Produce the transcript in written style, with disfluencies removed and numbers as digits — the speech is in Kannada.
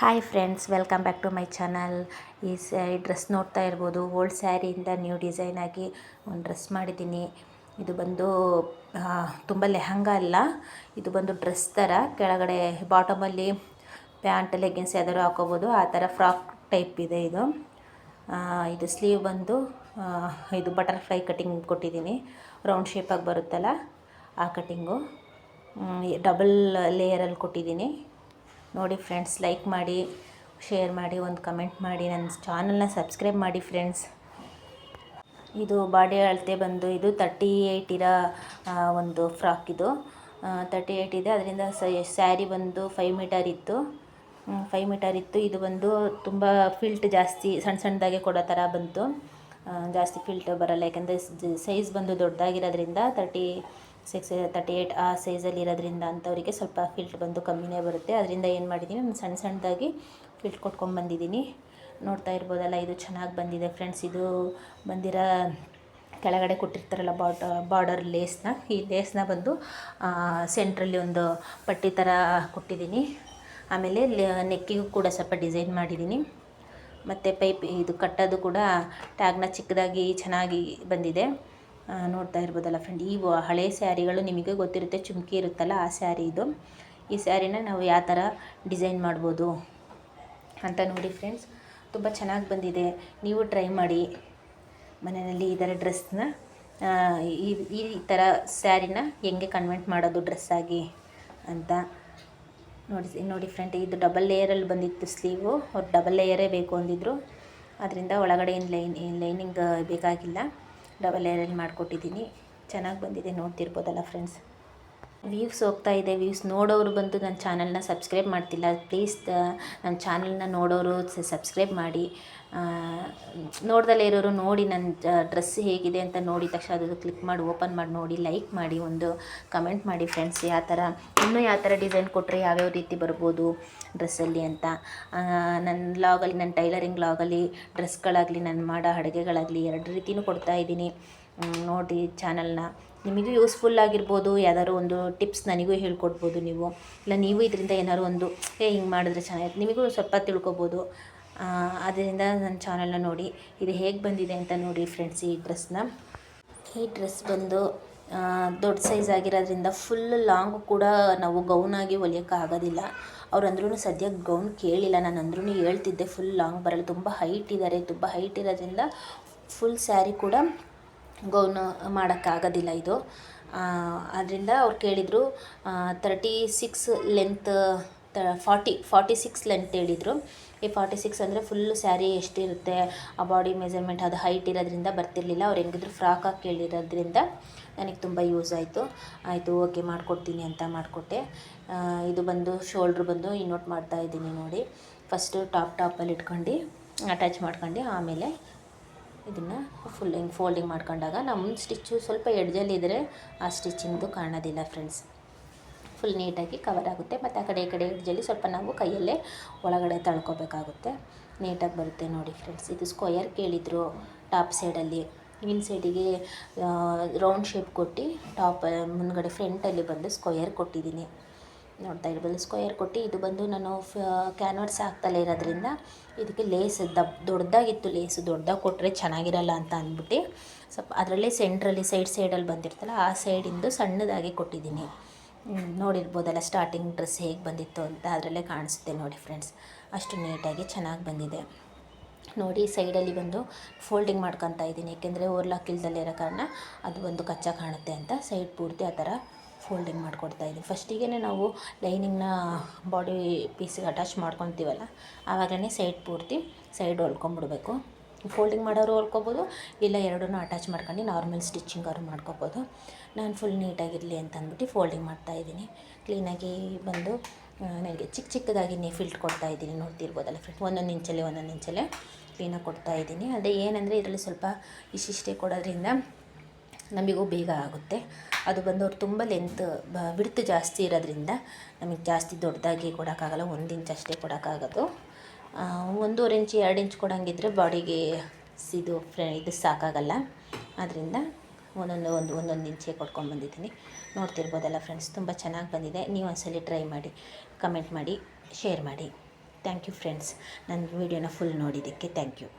Hi friends, welcome back to my channel. ಈ ಡ್ರೆಸ್ ನೋಡ್ತಾ ಇರ್ಬೋದು. ಓಲ್ಡ್ ಸ್ಯಾರಿಯಿಂದ ನ್ಯೂ ಡಿಸೈನ್ ಆಗಿ ಒಂದು ಡ್ರೆಸ್ ಮಾಡಿದ್ದೀನಿ. ಇದು ಬಂದು ತುಂಬ ಲೆಹಂಗಾ ಅಲ್ಲ, ಇದು ಬಂದು ಡ್ರೆಸ್ ಥರ. ಕೆಳಗಡೆ ಬಾಟಮಲ್ಲಿ ಪ್ಯಾಂಟ್ ಲೆಗ್ಗಿನ್ಸ್ ಯಾವ್ದಾದ್ರು ಹಾಕೋಬೋದು. ಆ ಥರ ಫ್ರಾಕ್ ಟೈಪ್ ಇದೆ ಇದು. ಇದು ಸ್ಲೀವ್ ಬಂದು ಇದು ಬಟರ್ಫ್ಲೈ ಕಟಿಂಗ್ ಕೊಟ್ಟಿದ್ದೀನಿ. ರೌಂಡ್ ಶೇಪಾಗಿ ಬರುತ್ತಲ್ಲ ಆ ಕಟಿಂಗು. ಡಬಲ್ ಲೇಯರಲ್ಲಿ ಕೊಟ್ಟಿದ್ದೀನಿ. ನೋಡಿ ಫ್ರೆಂಡ್ಸ್, ಲೈಕ್ ಮಾಡಿ, ಶೇರ್ ಮಾಡಿ, ಒಂದು ಕಮೆಂಟ್ ಮಾಡಿ, ನನ್ನ ಚಾನಲ್ನ ಸಬ್ಸ್ಕ್ರೈಬ್ ಮಾಡಿ ಫ್ರೆಂಡ್ಸ್. ಇದು ಬಾಡಿ ಅಳತೆ ಬಂದು ಇದು 38 ಇರೋ ಒಂದು ಫ್ರಾಕ್. ಇದು 38 ಇದೆ. ಅದರಿಂದ ಸ್ಯಾರಿ ಬಂದು 5 ಮೀಟರ್ ಇತ್ತು. 5 ಮೀಟರ್ ಇತ್ತು. ಇದು ಬಂದು ತುಂಬ ಫಿಲ್ಟ್ ಜಾಸ್ತಿ ಸಣ್ಣ ಸಣ್ಣದಾಗೆ ಕೊಡೋ ಥರ ಬಂತು. ಜಾಸ್ತಿ ಫಿಲ್ಟ್ ಬರೋಲ್ಲ, ಯಾಕೆಂದರೆ ಸೈಜ್ ಬಂದು ದೊಡ್ಡದಾಗಿರೋದ್ರಿಂದ 38 ಆ ಸೈಜಲ್ಲಿ ಇರೋದ್ರಿಂದ ಅಂಥವರಿಗೆ ಸ್ವಲ್ಪ ಫಿಲ್ಟ್ ಬಂದು ಕಮ್ಮಿನೇ ಬರುತ್ತೆ. ಅದರಿಂದ ಏನು ಮಾಡಿದ್ದೀನಿ, ನಾನು ಸಣ್ಣ ಸಣ್ಣದಾಗಿ ಫಿಲ್ಟ್ ಕೊಟ್ಕೊಂಡ್ಬಂದಿದ್ದೀನಿ. ನೋಡ್ತಾ ಇರ್ಬೋದಲ್ಲ, ಇದು ಚೆನ್ನಾಗಿ ಬಂದಿದೆ ಫ್ರೆಂಡ್ಸ್. ಇದು ಬಂದಿರೋ ಕೆಳಗಡೆ ಕೊಟ್ಟಿರ್ತಾರಲ್ಲ ಬಾರ್ಡರ್ ಲೇಸ್ನ, ಈ ಲೇಸ್ನ ಬಂದು ಸೆಂಟ್ರಲ್ಲಿ ಒಂದು ಪಟ್ಟಿ ಥರ ಕೊಟ್ಟಿದ್ದೀನಿ. ಆಮೇಲೆ ನೆಕ್ಕಿಗೂ ಕೂಡ ಸ್ವಲ್ಪ ಡಿಸೈನ್ ಮಾಡಿದ್ದೀನಿ. ಮತ್ತು ಪೈಪ್ ಇದು ಕಟ್ಟೋದು ಕೂಡ ಟ್ಯಾಗ್ನ ಚಿಕ್ಕದಾಗಿ ಚೆನ್ನಾಗಿ ಬಂದಿದೆ. ನೋಡ್ತಾ ಇರ್ಬೋದಲ್ಲ ಫ್ರೆಂಡ್. ಈ ಹಳೆ ಸ್ಯಾರಿಗಳು ನಿಮಗೆ ಗೊತ್ತಿರುತ್ತೆ, ಚುಮ್ಕಿ ಇರುತ್ತಲ್ಲ ಆ ಸ್ಯಾರಿ ಇದು. ಈ ಸ್ಯಾರಿನ ನಾವು ಯಾವ ಥರ ಡಿಸೈನ್ ಮಾಡ್ಬೋದು ಅಂತ ನೋಡಿ ಫ್ರೆಂಡ್ಸ್. ತುಂಬ ಚೆನ್ನಾಗಿ ಬಂದಿದೆ. ನೀವು ಟ್ರೈ ಮಾಡಿ ಮನೆಯಲ್ಲಿ ಈ ಥರ ಡ್ರೆಸ್ನ, ಈ ಥರ ಸ್ಯಾರಿನ ಹೆಂಗೆ ಕನ್ವರ್ಟ್ ಮಾಡೋದು ಡ್ರೆಸ್ ಆಗಿ ಅಂತ ನೋಡಿ ಫ್ರೆಂಡ್. ಇದು ಡಬಲ್ ಲೇಯರಲ್ಲಿ ಬಂದಿತ್ತು ಸ್ಲೀವು. ಅವ್ರು ಡಬಲ್ ಲೇಯರೇ ಬೇಕು ಅಂದಿದ್ರು, ಅದರಿಂದ ಒಳಗಡೆ ಲೈನಿಂಗ್ ಬೇಕಾಗಿಲ್ಲ. ಡಬಲ್ ಲೇಯರಲ್ಲಿ ಮಾಡಿಕೊಟ್ಟಿದ್ದೀನಿ. ಚೆನ್ನಾಗಿ ಬಂದಿದೆ, ನೋಡ್ತಿರ್ಬೋದಲ್ಲ ಫ್ರೆಂಡ್ಸ್. ವ್ಯೂಸ್ ಹೋಗ್ತಾ ಇದೆ. ವ್ಯೂಸ್ ನೋಡೋರು ಬಂದು ನನ್ನ ಚಾನಲ್ನ ಸಬ್ಸ್ಕ್ರೈಬ್ ಮಾಡ್ತಿಲ್ಲ. ಪ್ಲೀಸ್ ನನ್ನ ಚಾನಲ್ನ ನೋಡೋರು ಸಬ್ಸ್ಕ್ರೈಬ್ ಮಾಡಿ. ನೋಡ್ದಲ್ಲೇ ಇರೋರು ನೋಡಿ ನನ್ನ ಡ್ರೆಸ್ ಹೇಗಿದೆ ಅಂತ ನೋಡಿದ ತಕ್ಷಣ ಅದು ಕ್ಲಿಕ್ ಮಾಡಿ ಓಪನ್ ಮಾಡಿ ನೋಡಿ, ಲೈಕ್ ಮಾಡಿ, ಒಂದು ಕಮೆಂಟ್ ಮಾಡಿ ಫ್ರೆಂಡ್ಸ್. ಇನ್ನೂ ಯಾವ ಥರ ಡಿಸೈನ್ ಕೊಟ್ಟರೆ ಯಾವ್ಯಾವ ರೀತಿ ಬರ್ಬೋದು ಡ್ರೆಸ್ಸಲ್ಲಿ ಅಂತ. ನನ್ನ ಲಾಗಲ್ಲಿ, ನನ್ನ ಟೈಲರಿಂಗ್ ಲಾಗಲ್ಲಿ ಡ್ರೆಸ್ಗಳಾಗಲಿ, ನಾನು ಮಾಡೋ ಅಡುಗೆಗಳಾಗಲಿ 2 ರೀತಿಯೂ ಕೊಡ್ತಾಯಿದ್ದೀನಿ. ನೋಡಿ ಚಾನಲ್ನ. ನಿಮಗೂ ಯೂಸ್ಫುಲ್ ಆಗಿರ್ಬೋದು. ಯಾವ್ದಾದ್ರು ಒಂದು ಟಿಪ್ಸ್ ನನಗೂ ಹೇಳ್ಕೊಡ್ಬೋದು ನೀವು. ಇಲ್ಲ ನೀವು ಇದರಿಂದ ಏನಾದ್ರು ಒಂದು ಹಿಂಗೆ ಮಾಡಿದ್ರೆ ಚೆನ್ನಾಗಿರುತ್ತೆ, ನಿಮಗೂ ಸ್ವಲ್ಪ ತಿಳ್ಕೊಬೋದು. ಅದರಿಂದ ನನ್ನ ಚಾನಲ್ನ ನೋಡಿ. ಇದು ಹೇಗೆ ಬಂದಿದೆ ಅಂತ ನೋಡಿ ಫ್ರೆಂಡ್ಸ್. ಈ ಡ್ರೆಸ್ ಬಂದು ದೊಡ್ಡ ಸೈಜ್ ಆಗಿರೋದ್ರಿಂದ ಫುಲ್ ಲಾಂಗು ಕೂಡ ನಾವು ಗೌನಾಗಿ ಹೊಲಿಯೋಕ್ಕಾಗೋದಿಲ್ಲ. ಅವ್ರು ಅಂದ್ರೂ ಸದ್ಯಕ್ಕೆ ಗೌನ್ ಕೇಳಿಲ್ಲ. ನಾನು ಅಂದ್ರೂ ಹೇಳ್ತಿದ್ದೆ ಫುಲ್ ಲಾಂಗ್ ಬರಲ್ಲ. ತುಂಬ ಹೈಟ್ ಇದ್ದಾರೆ. ತುಂಬ ಹೈಟ್ ಇರೋದ್ರಿಂದ ಫುಲ್ ಸ್ಯಾರಿ ಕೂಡ ಗೌನ್ ಮಾಡೋಕ್ಕಾಗೋದಿಲ್ಲ ಇದು. ಆದ್ದರಿಂದ ಅವ್ರು ಕೇಳಿದರು 36 ಲೆಂತ್, 46 ಲೆಂತ್ ಹೇಳಿದರು. ಈ 46 ಅಂದರೆ ಫುಲ್ಲು ಸ್ಯಾರಿ ಎಷ್ಟಿರುತ್ತೆ ಆ ಬಾಡಿ ಮೆಜರ್ಮೆಂಟ್ ಅದು ಹೈಟ್ ಇರೋದ್ರಿಂದ ಬರ್ತಿರಲಿಲ್ಲ. ಅವ್ರು ಹೆಂಗಿದ್ರು ಫ್ರಾಕಾಗಿ ಕೇಳಿರೋದ್ರಿಂದ ನನಗೆ ತುಂಬ ಯೂಸ್ ಆಯಿತು. ಓಕೆ ಮಾಡಿಕೊಡ್ತೀನಿ ಅಂತ ಮಾಡಿಕೊಟ್ಟೆ. ಇದು ಬಂದು ಶೋಲ್ಡ್ರ್ ಬಂದು ಇನ್ನೋಟ್ ಮಾಡ್ತಾಯಿದ್ದೀನಿ ನೋಡಿ. ಫಸ್ಟು ಟಾಪಲ್ಲಿ ಇಟ್ಕೊಂಡು ಅಟ್ಯಾಚ್ ಮಾಡ್ಕೊಂಡು ಆಮೇಲೆ ಇದನ್ನು ಫೋಲ್ಡಿಂಗ್ ಮಾಡ್ಕೊಂಡಾಗ ನಮ್ಮ ಸ್ಟಿಚ್ಚು ಸ್ವಲ್ಪ ಎಡ್ಜಲ್ಲಿದ್ದರೆ ಆ ಸ್ಟಿಚ್ಚಿಂದು ಕಾಣೋದಿಲ್ಲ ಫ್ರೆಂಡ್ಸ್. ಫುಲ್ ನೀಟಾಗಿ ಕವರ್ ಆಗುತ್ತೆ. ಮತ್ತು ಆ ಕಡೆ ಈ ಕಡೆ ಎಡ್ಜಲ್ಲಿ ಸ್ವಲ್ಪ ನಾವು ಕೈಯಲ್ಲೇ ಒಳಗಡೆ ತಳ್ಕೊಬೇಕಾಗುತ್ತೆ. ನೀಟಾಗಿ ಬರುತ್ತೆ ನೋಡಿ ಫ್ರೆಂಡ್ಸ್. ಇದು ಸ್ಕ್ವಯರ್ ಕೇಳಿದರು ಟಾಪ್ ಸೈಡಲ್ಲಿ. ಇನ್ ಸೈಡಿಗೆ ರೌಂಡ್ ಶೇಪ್ ಕೊಟ್ಟು ಟಾಪ್ ಮುಂದ್ಗಡೆ ಫ್ರಂಟಲ್ಲಿ ಬಂದು ಸ್ಕ್ವಯರ್ ಕೊಟ್ಟಿದ್ದೀನಿ. ನೋಡ್ತಾ ಇರ್ಬೋದು, ಸ್ಕ್ವಯರ್ ಕೊಟ್ಟು. ಇದು ಬಂದು ನಾನು ಕ್ಯಾನ್ವಾಸ್ ಹಾಕ್ತಲೇ ಇರೋದ್ರಿಂದ ಇದಕ್ಕೆ ಲೇಸ್ ದೊಡ್ಡದಾಗಿತ್ತು. ಲೇಸು ದೊಡ್ಡದಾಗಿ ಕೊಟ್ಟರೆ ಚೆನ್ನಾಗಿರಲ್ಲ ಅಂತ ಅಂದ್ಬಿಟ್ಟು ಸ್ವಲ್ಪ ಅದರಲ್ಲೇ ಸೆಂಟ್ರಲ್ಲಿ ಸೈಡಲ್ಲಿ ಬಂದಿರ್ತಲ್ಲ ಆ ಸೈಡಿಂದು ಸಣ್ಣದಾಗಿ ಕೊಟ್ಟಿದ್ದೀನಿ. ನೋಡಿರ್ಬೋದಲ್ಲ ಸ್ಟಾರ್ಟಿಂಗ್ ಡ್ರೆಸ್ ಹೇಗೆ ಬಂದಿತ್ತು ಅಂತ, ಅದರಲ್ಲೇ ಕಾಣಿಸುತ್ತೆ ನೋಡಿ ಫ್ರೆಂಡ್ಸ್. ಅಷ್ಟು ನೀಟಾಗಿ ಚೆನ್ನಾಗಿ ಬಂದಿದೆ ನೋಡಿ. ಸೈಡಲ್ಲಿ ಬಂದು ಫೋಲ್ಡಿಂಗ್ ಮಾಡ್ಕೊತಾ ಇದ್ದೀನಿ, ಏಕೆಂದರೆ ಓವರ್ಲಾಕ್ ಇಲ್ದಲ್ಲೇ ಇರೋ ಕಾರಣ ಅದು ಒಂದು ಕಚ್ಚಾ ಕಾಣುತ್ತೆ ಅಂತ ಸೈಡ್ ಪೂರ್ತಿ ಆ ಥರ ಫೋಲ್ಡಿಂಗ್ ಮಾಡಿಕೊಡ್ತಾಯಿದ್ದೀನಿ. ಫಸ್ಟಿಗೆ ನಾವು ಲೈನಿಂಗ್ನ ಬಾಡಿ ಪೀಸಿಗೆ ಅಟ್ಯಾಚ್ ಮಾಡ್ಕೊತೀವಲ್ಲ, ಆವಾಗಲೇ ಸೈಡ್ ಪೂರ್ತಿ ಹೊಲ್ಕೊಂಬಿಡ್ಬೇಕು. ಫೋಲ್ಡಿಂಗ್ ಮಾಡೋರು ಹೊಲ್ಕೊಬೋದು, ಇಲ್ಲ ಎರಡನ್ನೂ ಅಟ್ಯಾಚ್ ಮಾಡ್ಕೊಂಡು ನಾರ್ಮಲ್ ಸ್ಟಿಚಿಂಗ್ ಅವರು ಮಾಡ್ಕೊಬೋದು. ನಾನು ಫುಲ್ ನೀಟಾಗಿರಲಿ ಅಂತ ಅಂದ್ಬಿಟ್ಟು ಫೋಲ್ಡಿಂಗ್ ಮಾಡ್ತಾಯಿದ್ದೀನಿ. ಕ್ಲೀನಾಗಿ ಬಂದು ನನಗೆ ಚಿಕ್ಕದಾಗಿ ಫಿಲ್ಟ್ ಕೊಡ್ತಾಯಿದ್ದೀನಿ. ನೋಡ್ತಿರ್ಬೋದಲ್ಲ ಫ್ರೆಂಡ್. ಒಂದೊಂದು ಇಂಚಲ್ಲೇ ಕ್ಲೀನಾಗಿ ಕೊಡ್ತಾಯಿದ್ದೀನಿ. ಅದೇ ಏನಂದರೆ ಇದರಲ್ಲಿ ಸ್ವಲ್ಪ ಇಷ್ಟಿಷ್ಟೇ ಕೊಡೋದ್ರಿಂದ ನಮಗೂ ಬೇಗ ಆಗುತ್ತೆ. ಅದು ಬಂದು ಅವ್ರು ತುಂಬ ಲೆಂತ್ ವಿಡ್ತ್ ಜಾಸ್ತಿ ಇರೋದ್ರಿಂದ ನಮಗೆ ಜಾಸ್ತಿ ದೊಡ್ಡದಾಗಿ ಕೊಡೋಕ್ಕಾಗಲ್ಲ. 1 ಇಂಚ್ ಅಷ್ಟೇ ಕೊಡೋಕ್ಕಾಗೋದು. 1.5 ಇಂಚ್ 2 ಇಂಚ್ ಕೊಡೋಂಗಿದ್ರೆ ಬಾಡಿಗೆ ಇದು ಸಾಕಾಗಲ್ಲ. ಆದ್ದರಿಂದ ಒಂದೊಂದು ಇಂಚೇ ಕೊಟ್ಕೊಂಡ್ಬಂದಿದ್ದೀನಿ. ನೋಡ್ತಿರ್ಬೋದಲ್ಲ ಫ್ರೆಂಡ್ಸ್. ತುಂಬ ಚೆನ್ನಾಗಿ ಬಂದಿದೆ. ನೀವು ಒಂದ್ಸಲಿ ಟ್ರೈ ಮಾಡಿ, ಕಮೆಂಟ್ ಮಾಡಿ, ಶೇರ್ ಮಾಡಿ. ಥ್ಯಾಂಕ್ ಯು ಫ್ರೆಂಡ್ಸ್, ನನ್ನ ವೀಡಿಯೋನ ಫುಲ್ ನೋಡಿದ್ದಕ್ಕೆ ಥ್ಯಾಂಕ್ ಯು.